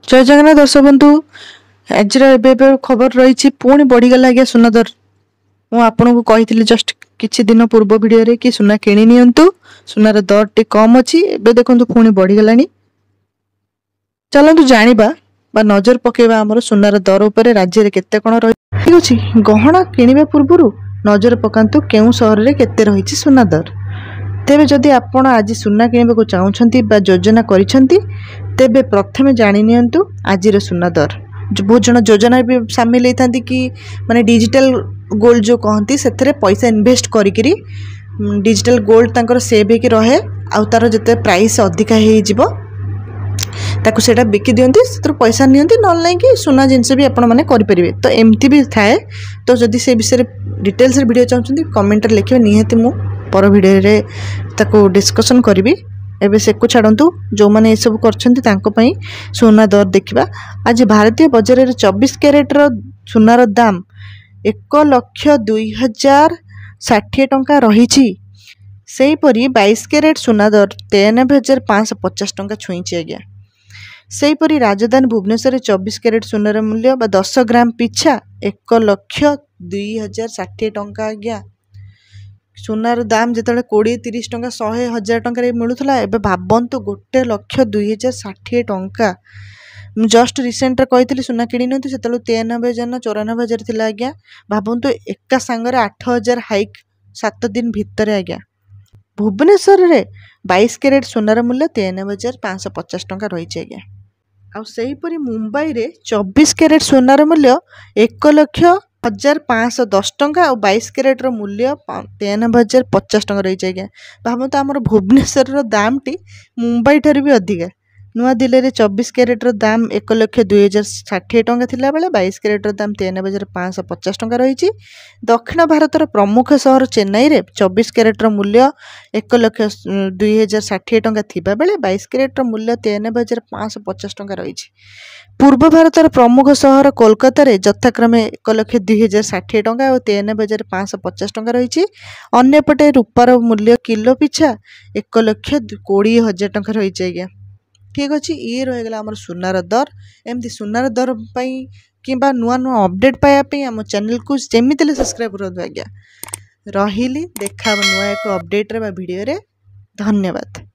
जय जगन्नाथ दर्शक बंधु आज खबर रही पुणी बढ़ीगला आज्ञा सुना दर मुझे कही जस्ट किछि दिन पूर्व वीडियो रे कि सुना किणी नियंतु सुनार दर टे कम अच्छी एबे देखंतु पुणी बढ़ीगलानी। चलतु जानिबा बा नजर पकेबा आमर सुनार दर उपरे राज्य रे केते कोन रही ठीक अछि। गहना किनिबा पूर्वरु नजर पकांतु केउ शहर रे केते रहिछि सुना दर। तेबे जदि आपण आज सुना किनिबाकु चाहुछंती बा योजना करिसंती तेबे प्रथमे जानि नियंतु आजिर सुना दर। बहुत जन योजना भी सामिल होता कि माने डिजिटल गोल्ड जो कहती से पैसा इन्वेस्ट करी डिजिटल गोल्ड तांकर सेव होकर रहे आउ तार जिते प्राइस अधिका हो ताकू सेटा बिकी दियंती से पैसा नियंती न नहीं कि सुना जिनस भी आपण मैंने करें तो एमती भी थाए। तो जदि से विषय डिटेल्स वीडियो चाहते कमेंट लिखे निहाती मु पर वीडियो रे ताकू डिस्कशन करी। एबे से को छाड़ू जो मैंने सब कर सुना दर देखा। आज भारतीय बजार में 24 कैरेट सुनार दाम 1,02,060 टंका रही। सेहीपरि 22 कैरेट सुना दर 93,550 टंका छुईची आज्ञा। सेहीपरि राजधानी भुवनेश्वर 24 कैरेट सुनार मूल्य 10 ग्राम पिछा 1,02,060 टंका आज्ञा। सुनार दाम जो 20-30 टंका 100,000 टंका मिलूला एबे भाबंतु 1,02,060 टंका। जस्ट रिसेंट कही सुना किणी नी से 93,000-94,000 थी आज्ञा। भाबंतु एका सांगरे 8,000 हाइक 7 दिन भितर आज्ञा। भुवनेश्वर रे 22 कैरेट सुनार मूल्य 93,550 टंका रही आज्ञा। आउ सेहीपरि मुंबई रे 24 कैरेट सुनार मूल्य 1,01,510 टंका और 22 कैरेट मूल्य 93,050 टंका रही आज्ञा। भावत आम भुवनेश्वर दाम टी मुंबई ठार भी अधिका। नुआ दिल्ली रे 24 कैरेट दाम 1,02,060 टंका थिला बेले 22 कैरेट दाम 93,550 टंका रही। दक्षिण भारतर प्रमुख शहर चेन्नई रे 24 कैरेट मूल्य 1,02,060 टंका थिबा बेले 22 कैरेट मूल्य 93,550 टंका रही। पूर्व भारतर प्रमुख शहर कोलकाता रे यथाक्रमे 1,02,060 टंका और 93,550 टंका रही। अन्यपटे रूपार मूल्य किलो पिछा 1,20,000 टंका रही आज्ञा। ठीक अच्छे ये रहीगला आम सुनार दर। एमती सुनार दर कि नुआ नुआ अपडेट पाइबापी आम चैनल को जमी सब्सक्राइब करूँ आज्ञा। रही देखा नुआ एक अपडेट रे वीडियो रे। धन्यवाद।